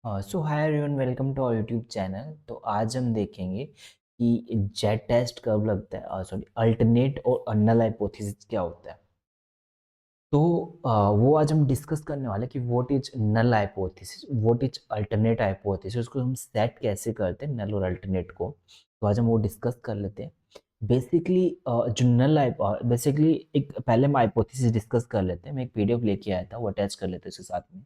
So hi everyone, welcome to our YouTube channel. तो आज हम देखेंगे कि जेट टेस्ट कब लगता है, सॉरी अल्टरनेट और नल हाइपोथेसिस क्या होता है। तो वो आज हम डिस्कस करने वाले हैं कि what is null hypothesis, what is alternate hypothesis, उसको हम सेट कैसे करते हैं नल और अल्टरनेट को। तो आज हम वो डिस्कस कर लेते हैं। बेसिकली जो बेसिकली एक पहले हम हाइपोथेसिस डिस्कस कर लेते हैं। मैं एक पीडीएफ लेके आया था, वो अटैच कर लेते हैं उसके साथ में।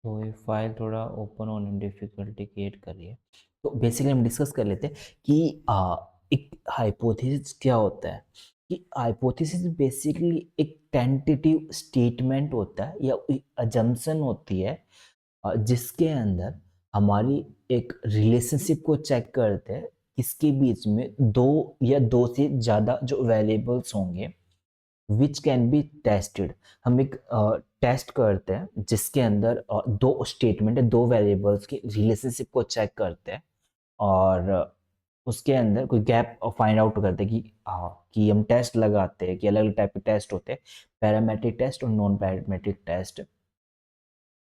तो ये फाइल थोड़ा ओपन होने डिफिकल्टी क्रिएट कर रही है। तो बेसिकली हम डिस्कस कर लेते हैं कि एक हाइपोथेसिस क्या होता है। कि हाइपोथेसिस बेसिकली एक टेंटेटिव स्टेटमेंट होता है या अजम्पशन होती है, जिसके अंदर हमारी एक रिलेशनशिप को चेक करते हैं। इसके बीच में दो या दो से ज़्यादा जो वेरिएबल्स होंगे विच कैन बी टेस्टेड। हम एक टेस्ट करते हैं जिसके अंदर दो स्टेटमेंट है, दो वेरिएबल्स की रिलेशनशिप को चेक करते हैं। और उसके अंदर कोई गैप फाइंड आउट करते हैं कि हम टेस्ट लगाते हैं कि अलग अलग टाइप के टेस्ट होते हैं, पैरामेट्रिक टेस्ट और नॉन पैरामेट्रिक टेस्ट।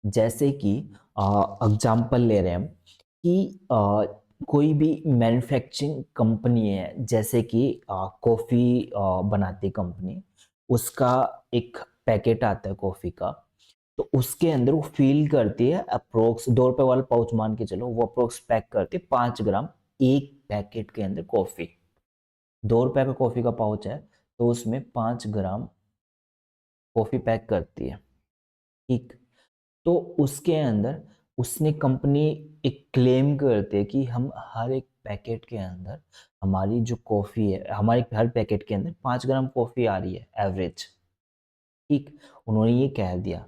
जैसे कि एग्जाम्पल ले रहे हैं हम कि कोई भी मैन्युफैक्चरिंग कंपनी है, जैसे कि कॉफ़ी बनाती कंपनी, उसका एक पैकेट आता है कॉफ़ी का। तो उसके अंदर वो फील करती है अप्रोक्स 2 रुपए वाला पाउच मान के चलो, वो अप्रोक्स पैक करती है 5 ग्राम एक पैकेट के अंदर कॉफ़ी। 2 रुपए का कॉफ़ी का पाउच है, तो उसमें 5 ग्राम कॉफ़ी पैक करती है। ठीक। तो उसके अंदर उसने कंपनी एक क्लेम करते हैं कि हम हर एक पैकेट के अंदर हमारी जो कॉफ़ी है, हमारे हर पैकेट के अंदर 5 ग्राम कॉफ़ी आ रही है एवरेज। ठीक। उन्होंने ये कह दिया।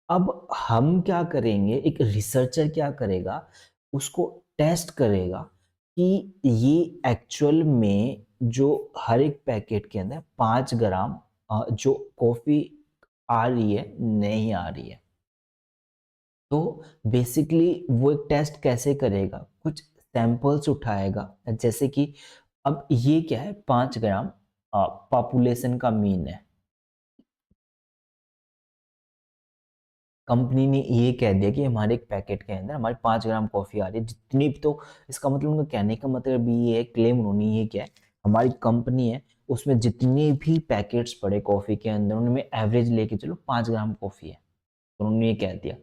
अब हम क्या करेंगे, एक रिसर्चर क्या करेगा, उसको टेस्ट करेगा कि ये एक्चुअल में जो हर एक पैकेट के अंदर 5 ग्राम जो कॉफ़ी आ रही है, नहीं आ रही है। तो बेसिकली वो एक टेस्ट कैसे करेगा, कुछ सैंपल्स उठाएगा। जैसे कि अब ये क्या है, 5 ग्राम पॉपुलेशन का मीन है। कंपनी ने ये कह दिया कि हमारे एक पैकेट के अंदर हमारे 5 ग्राम कॉफ़ी आ रही है, जितनी भी। तो इसका मतलब, उनका कहने का मतलब ये है, क्लेम उन्होंने ये किया है, हमारी कंपनी है उसमें जितने भी पैकेट्स पड़े कॉफ़ी के अंदर, उनमें एवरेज लेके चलो 5 ग्राम कॉफ़ी है। तो उन्होंने ये कह दिया।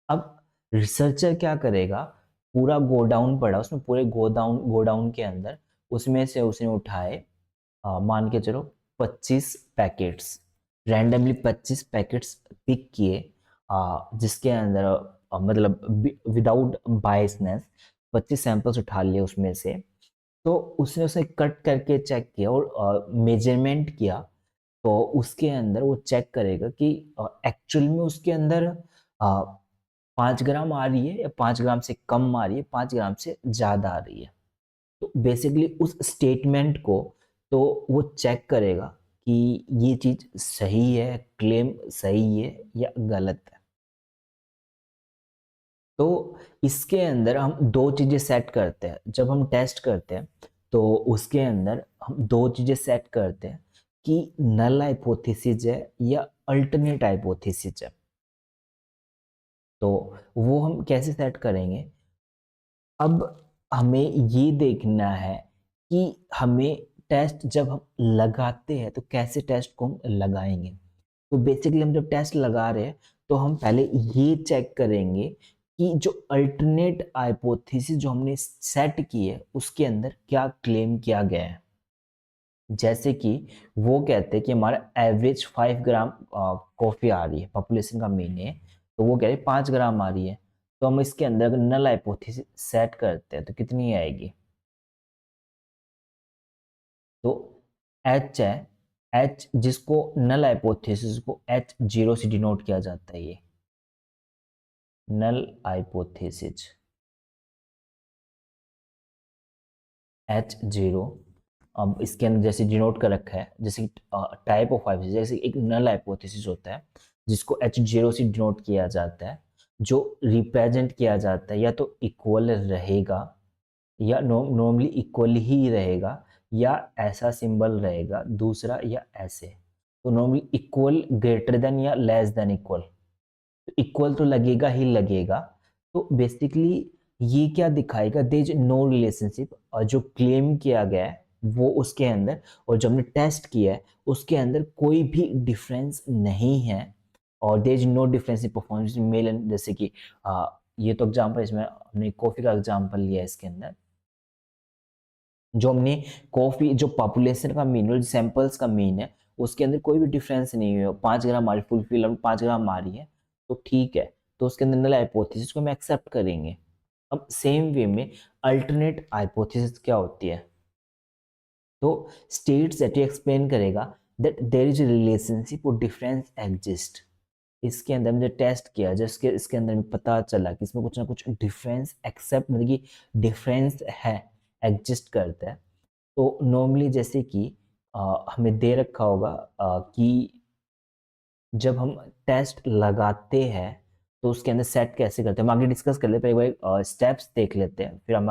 अब रिसर्चर क्या करेगा, पूरा गोडाउन पड़ा, उसमें पूरे गोडाउन के अंदर उसमें से उसने उठाए, मान के चलो 25 पैकेट्स, रैंडमली 25 पैकेट्स पिक किए, जिसके अंदर मतलब विदाउट बायसनेस 25 सैंपल्स उठा लिए उसमें से। तो उसने उसे कट करके चेक किया और मेजरमेंट किया। तो उसके अंदर वो चेक करेगा कि एक्चुअल में उसके अंदर 5 ग्राम आ रही है या 5 ग्राम से कम आ रही है, 5 ग्राम से ज़्यादा आ रही है। तो बेसिकली उस स्टेटमेंट को तो वो चेक करेगा कि ये चीज़ सही है, क्लेम सही है या गलत है। तो इसके अंदर हम दो चीज़ें सेट करते हैं जब हम टेस्ट करते हैं। तो उसके अंदर हम दो चीज़ें सेट करते हैं कि नल हाइपोथेसिस है या अल्टरनेट हाइपोथेसिस है। तो वो हम कैसे सेट करेंगे, अब हमें ये देखना है कि हमें टेस्ट जब हम लगाते हैं तो कैसे टेस्ट को हम लगाएंगे। तो बेसिकली हम जब टेस्ट लगा रहे हैं तो हम पहले ये चेक करेंगे कि जो अल्टरनेट हाइपोथेसिस जो हमने सेट की है उसके अंदर क्या क्लेम किया गया है। जैसे कि वो कहते हैं कि हमारा एवरेज 5 ग्राम कॉफी आ रही है, पॉपुलेशन का मीन है, तो वो कह रहे हैं 5 ग्राम आ रही है। तो हम इसके अंदर अगर नल हाइपोथेसिस सेट करते हैं तो कितनी आएगी। तो एच है, एच जिसको नल हाइपोथेसिस को H0 से डिनोट किया जाता है, ये नल हाइपोथेसिस H0। अब इसके अंदर जैसे डिनोट कर रखा है, जैसे टाइप ऑफ हाइपोथेसिस, जैसे एक नल हाइपोथेसिस होता है जिसको H0 से डिनोट किया जाता है, जो रिप्रेजेंट किया जाता है या तो इक्वल रहेगा या नॉर्मली इक्वल ही रहेगा, या ऐसा सिंबल रहेगा दूसरा, या ऐसे। तो नॉर्मली इक्वल ग्रेटर देन या लेस देन इक्वल, इक्वल तो लगेगा ही लगेगा। तो बेसिकली ये क्या दिखाएगा, देयर इज नो रिलेशनशिप, और जो क्लेम किया गया है वो उसके अंदर, और जो हमने टेस्ट किया है उसके अंदर कोई भी डिफरेंस नहीं है, और there is no difference in performance male and, जैसे कि ये तो एग्जांपल, इसमें हमने कॉफी का एग्जांपल लिया है। इसके अंदर जो हमने कॉफी जो पॉपुलेशन का मीन, जो सैंपल्स का मीन है, उसके अंदर कोई भी डिफरेंस नहीं है, 5 ग्राम हमारी फुलफिल 5 ग्राम आ रही है, तो ठीक है, तो उसके अंदर नल हाइपोथेसिस को हम एक्सेप्ट करेंगे। अब सेम वे में अल्टरनेट हाइपोथेसिस क्या होती है, तो स्टेट्स दैट ये एक्सप्लेन करेगा that there is a relationship और डिफरेंस एग्जिस्ट। इसके अंदर हमने टेस्ट किया, जिसके इसके अंदर में पता चला कि इसमें कुछ ना कुछ डिफरेंस एक्सेप्ट, मतलब कि डिफरेंस है, एग्जिस्ट करता है। तो नॉर्मली जैसे कि हमें दे रखा होगा कि जब हम टेस्ट लगाते हैं तो उसके अंदर सेट कैसे करते हैं, हम आगे डिस्कस कर लेते हैं, एक बार स्टेप्स देख लेते हैं, फिर हम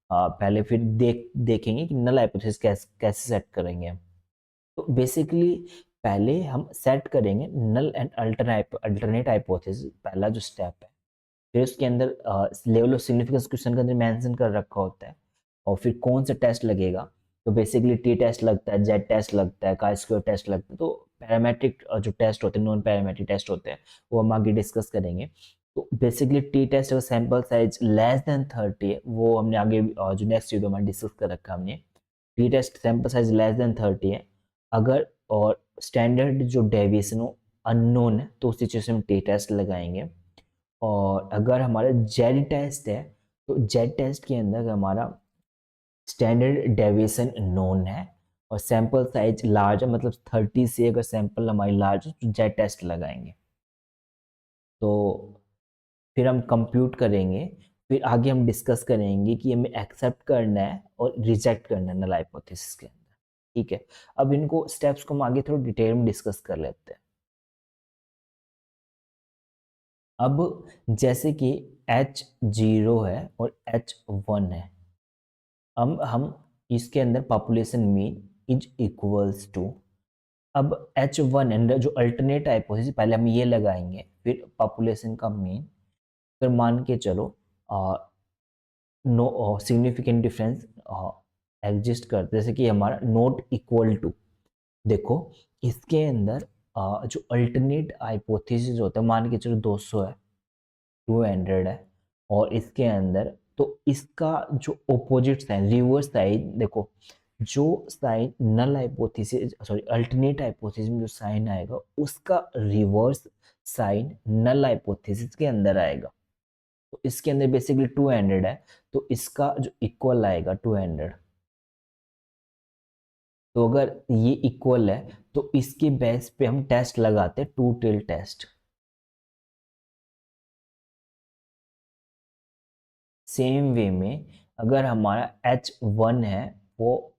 पहले फिर देखेंगे कि नल हाइपोथेसिस कैसे कैसे सेट करेंगे हम। तो बेसिकली पहले हम सेट करेंगे नल एंड अल्टरनेट हाइपोथेसिस, पहला जो स्टेप है। फिर उसके अंदर लेवल ऑफ सिग्निफिकेंस क्वेश्चन के अंदर मेंशन कर रखा होता है, और फिर कौन सा टेस्ट लगेगा। तो बेसिकली टी टेस्ट लगता है, जेड टेस्ट लगता है, काई स्क्वायर टेस्ट लगता है। तो पैरामेट्रिक जो टेस्ट होते हैं, नॉन पैरामेट्रिक टेस्ट होते हैं, वो हम आगे डिस्कस करेंगे। तो बेसिकली टी टेस्ट अगर सैंपल साइज लेस देन 30 है, वो हमने आगे जो नेक्स्ट वीडियो में डिस्कस कर रखा है हमने। T test sample size less than 30 है, अगर और स्टैंडर्ड जो डेविएशन हो अननोन है, तो उस सिचुएशन में टी टेस्ट लगाएंगे। और अगर हमारा जेड टेस्ट है, तो जेड टेस्ट के अंदर हमारा स्टैंडर्ड डेविएशन नोन है और सैंपल साइज लार्ज है, मतलब 30 से अगर सैंपल हमारी लार्ज है तो जेड टेस्ट लगाएंगे। तो फिर हम कंप्यूट करेंगे, फिर आगे हम डिस्कस करेंगे कि हमें एक्सेप्ट करना है और रिजेक्ट करना है नल हाइपोथेसिस के अंदर। ठीक है, अब इनको स्टेप्स को हम आगे थोड़ा डिटेल में डिस्कस कर लेते हैं। अब जैसे कि H0 है और H1 है, हम इसके अंदर population mean is equals to, अब H1 है जो अल्टरनेट हाइपोथेसिस, पहले हम ये लगाएंगे, फिर पॉपुलेशन का मीन, फिर मान के चलो नो सिग्निफिकेंट डिफरेंस एग्जिस्ट करते, जैसे कि हमारा नॉट इक्वल टू। देखो इसके अंदर जो अल्टरनेट हाइपोथेसिस होता है, मान के चलो 200 है, 200 है, और इसके अंदर तो इसका जो ऑपोजिट साइन, रिवर्स साइन, देखो जो sign null hypothesis, sorry alternate hypothesis में जो साइन आएगा उसका रिवर्स साइन नल हाइपोथेसिस के अंदर आएगा। तो इसके अंदर बेसिकली 200 है, तो इसका जो इक्वल आएगा 200। तो अगर ये इक्वल है तो इसके बेस पे हम टेस्ट लगाते हैं, two tail test. Same way में अगर हमारा H1 है, वो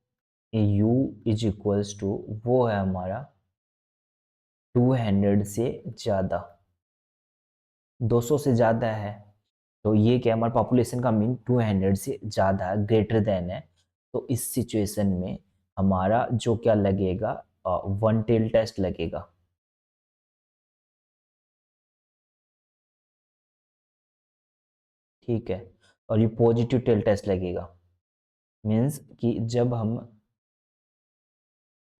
U इज इक्वल्स टू, वो है हमारा 200 से ज़्यादा, 200 से ज़्यादा है, तो ये क्या, हमारा पॉपुलेशन का मीन 200 से ज़्यादा ग्रेटर देन है। तो इस सिचुएशन में हमारा जो क्या लगेगा, वन टेल टेस्ट लगेगा। ठीक है, और ये पॉजिटिव टेल टेस्ट लगेगा। मीन्स कि जब हम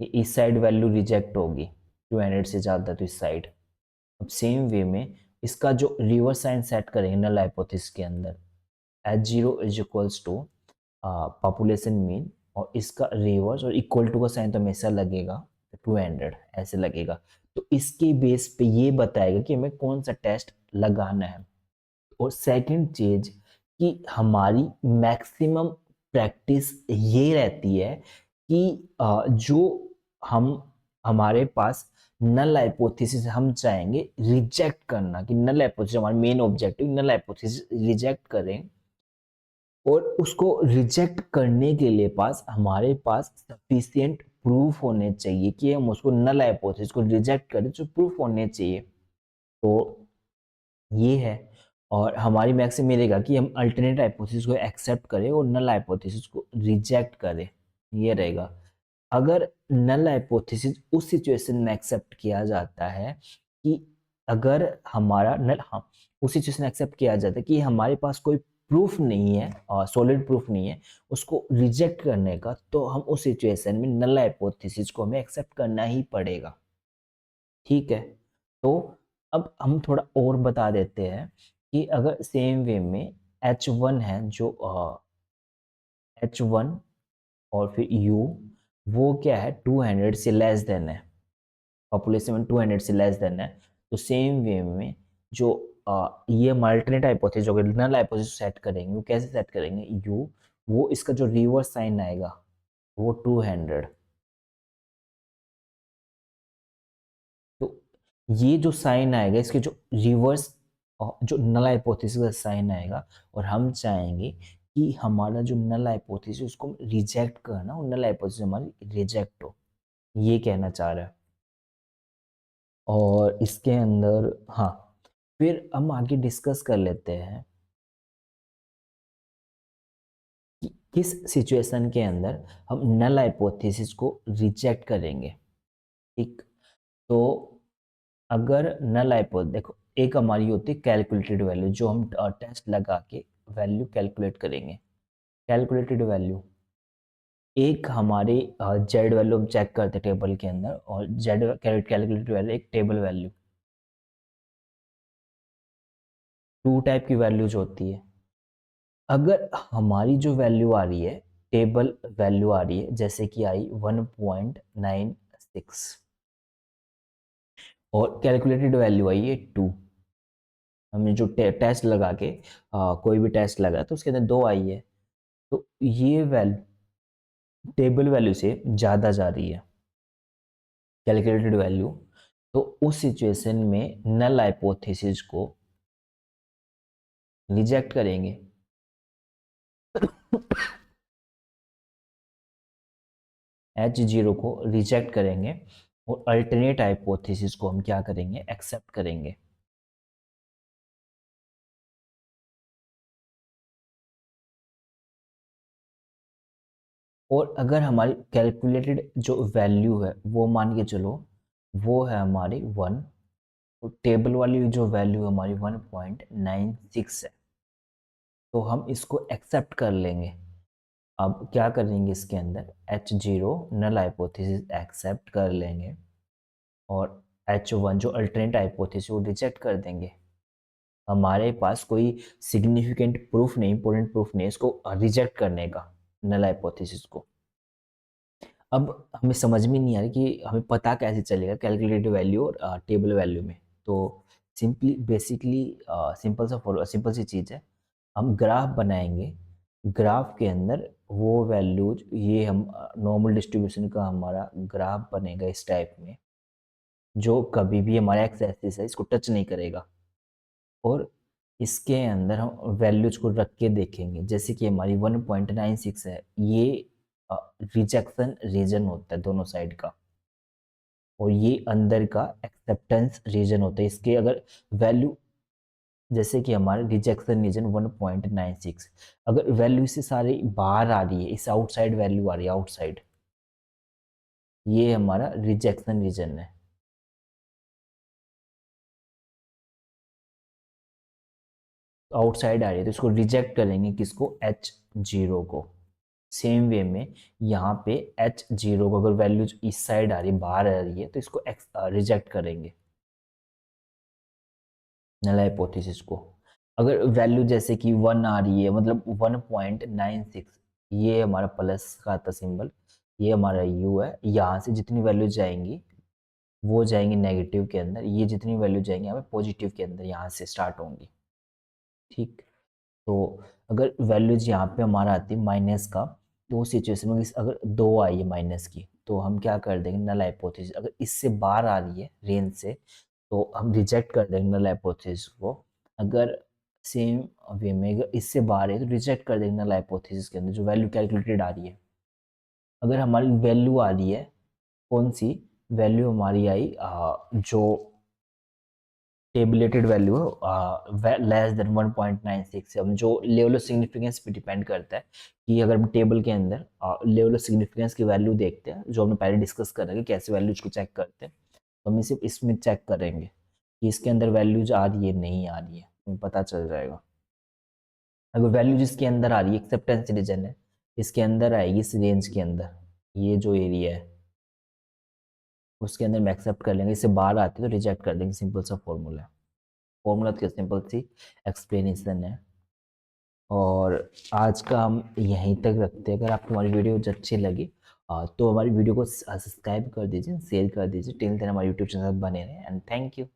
इस साइड वैल्यू रिजेक्ट होगी 200 से ज़्यादा तो इस साइड। अब सेम वे में इसका जो रिवर्स साइन सेट करेंगे नल हाइपोथेसिस के अंदर, H0 is equals to population mean, और इसका रिवर्स और इक्वल टू का साइन तो हमेशा लगेगा, 200 ऐसे लगेगा। तो इसके बेस पे ये बताएगा कि हमें कौन सा टेस्ट लगाना है। और सेकंड चीज कि हमारी मैक्सिमम प्रैक्टिस ये रहती है कि जो हम हमारे पास नल हाइपोथेसिस हम चाहेंगे रिजेक्ट करना, कि नल हाइपोथेसिस हमारा main objective null hypothesis reject करें, और उसको रिजेक्ट करने के लिए हमारे पास सफिशिएंट प्रूफ होने चाहिए कि हम उसको नल हाइपोथेसिस को रिजेक्ट करें, जो प्रूफ होने चाहिए। तो ये है, और हमारी मैक्सिम ये रहेगा कि हम अल्टरनेट हाइपोथेसिस को एक्सेप्ट करें और नल हाइपोथेसिस को रिजेक्ट करें, ये रहेगा। अगर नल हाइपोथेसिस उस सिचुएशन में एक्सेप्ट किया जाता है कि अगर हमारा नल, हाँ, उस सिचुएशन में एक्सेप्ट किया जाता है कि हमारे पास कोई प्रूफ नहीं है और सॉलिड प्रूफ नहीं है उसको रिजेक्ट करने का, तो हम उस सिचुएशन में नल हाइपोथेसिस को हमें एक्सेप्ट करना ही पड़ेगा। ठीक है, तो अब हम थोड़ा और बता देते हैं कि अगर सेम वे में H1 है, जो H1 और फिर U, वो क्या है 200 से लेस देन है, पॉपुलेशन में 200 से लेस देन है। तो सेम वे में जो ये अल्टरनेट हाइपोथेसिस जो नल हाइपोथेसिस सेट करेंगे, वो कैसे सेट करेंगे, U, वो इसका जो रिवर्स साइन आएगा वो 200। तो ये जो साइन आएगा इसके जो रिवर्स, जो नल हाइपोथेसिस का साइन आएगा, और हम चाहेंगे कि हमारा जो नल हाइपोथेसिस उसको रिजेक्ट करना, और नल हाइपोथेसिस हमारी रिजेक्ट हो, ये कहना चाह रहा है। और इसके अंदर, हाँ, फिर हम आगे डिस्कस कर लेते हैं कि किस सिचुएशन के अंदर हम नल हाइपोथेसिस को रिजेक्ट करेंगे। ठीक, तो अगर नल हाइपोथेसिस देखो, एक हमारी होती है कैलकुलेटेड वैल्यू, जो हम टेस्ट लगा के वैल्यू कैलकुलेट करेंगे, कैलकुलेटेड वैल्यू। एक हमारे जेड वैल्यू हम चेक करते टेबल के अंदर, और जेड कैलकुलेटेड वैल्यू एक टेबल वैल्यू, टू टाइप की वैल्यूज होती है। अगर हमारी जो वैल्यू आ रही है, टेबल वैल्यू आ रही है, जैसे कि आई 1.96, और कैलकुलेटेड वैल्यू आई है 2, हमने जो टेस्ट लगा के कोई भी टेस्ट लगा तो उसके अंदर 2 आई है, तो ये वैल्यू टेबल वैल्यू से ज़्यादा जा रही है, कैलकुलेटेड वैल्यू। तो उस सिचुएशन में नल हाइपोथेसिस को रिजेक्ट करेंगे। H0 को रिजेक्ट करेंगे, और अल्टरनेट हाइपोथेसिस को हम क्या करेंगे, एक्सेप्ट करेंगे। और अगर हमारी कैलकुलेटेड जो वैल्यू है वो मान के चलो वो है हमारी 1, तो टेबल वाली जो वैल्यू हमारी 1.96 है, तो हम इसको एक्सेप्ट कर लेंगे। अब क्या करेंगे, इसके अंदर H0 नल हाइपोथेसिस एक्सेप्ट कर लेंगे, और H1 जो अल्टरनेट हाइपोथेसिस वो रिजेक्ट कर देंगे। हमारे पास कोई सिग्निफिकेंट प्रूफ नहीं, इंपॉर्टेंट प्रूफ नहीं इसको रिजेक्ट करने का, नल हाइपोथेसिस को। अब हमें समझ में नहीं आ रहा कि हमें पता कैसे चलेगा कैलकुलेटेड वैल्यू और टेबल वैल्यू में। तो सिंपली बेसिकली सिंपल सी चीज़ है, हम ग्राफ बनाएंगे, ग्राफ के अंदर वो वैल्यूज, ये हम नॉर्मल डिस्ट्रीब्यूशन का हमारा ग्राफ बनेगा इस टाइप में, जो कभी भी हमारा एक्स एक्सिस है इसको टच नहीं करेगा, और इसके अंदर हम वैल्यूज को रख के देखेंगे, जैसे कि हमारी 1.96 है, ये रिजेक्शन रीजन होता है दोनों साइड का, और ये अंदर का एक्सेप्टेंस रीजन होता है। इसके अगर वैल्यू, जैसे कि हमारे रिजेक्शन रीजन 1.96, अगर वैल्यू से सारी बाहर आ रही है, इस आउटसाइड वैल्यू आ रही है आउटसाइड, ये हमारा रिजेक्शन रीजन है। आउटसाइड आ रही है तो इसको रिजेक्ट करेंगे, किसको, H0 को। सेम वे में यहाँ पे H0 को अगर वैल्यू इस साइड आ रही है, बाहर आ रही है, तो इसको रिजेक्ट करेंगे नल हाइपोथेसिस को। अगर वैल्यू जैसे कि 1 आ रही है, मतलब 1.96, ये हमारा प्लस का था सिंबल, ये हमारा यू है, यहाँ से जितनी वैल्यू जाएंगी वो जाएंगी नेगेटिव के अंदर, ये जितनी वैल्यू जाएंगी यहाँ पे पॉजिटिव के अंदर, यहाँ से स्टार्ट होंगी। ठीक, तो अगर वैल्यूज यहाँ पे हमारा आती है माइनस का, तो उस सिचुएशन में अगर 2 आई है माइनस की, तो हम क्या कर देंगे, नल हाइपोथेसिस अगर इससे बाहर आ रही है रेंज से, तो हम रिजेक्ट कर देंगे नल हाइपोथेसिस को। अगर सेम वे में अगर इससे बाहर है तो रिजेक्ट कर देंगे नल हाइपोथेसिस के अंदर जो वैल्यू कैलकुलेटेड आ रही है। अगर हमारी वैल्यू आ रही है, कौन सी वैल्यू हमारी आई, जो टेबलेटेड वैल्यू लेस देन 1.96, हम जो लेवल ऑफ सिग्निफिकेंस पे डिपेंड करता है कि अगर हम टेबल के अंदर लेवल ऑफ सिग्निफिकेंस की वैल्यू देखते हैं, जो हमने पहले डिस्कस कर रहे हैं कैसे वैल्यूज को चेक करते हैं, तो हम सिर्फ इसमें चेक करेंगे कि इसके अंदर वैल्यूज आ रही है नहीं आ रही है, हमें पता चल जाएगा। अगर वैल्यू जिसके अंदर आ रही है, एक्सेप्टेंस रीजन है, इसके अंदर आएगी, इस रेंज के अंदर, ये जो एरिया है उसके अंदर हम एक्सेप्ट कर लेंगे, इससे बाहर आती है तो रिजेक्ट कर देंगे, सिंपल सा फॉर्मूला है। फॉर्मूला तो सिंपल सी एक्सप्लेनेशन है। और आज का हम यहीं तक रखते हैं। अगर आपको हमारी वीडियो अच्छी लगी तो हमारी वीडियो को सब्सक्राइब कर दीजिए, शेयर कर दीजिए। टिल देन हमारे यूट्यूब चैनल बने रहें, एंड थैंक यू।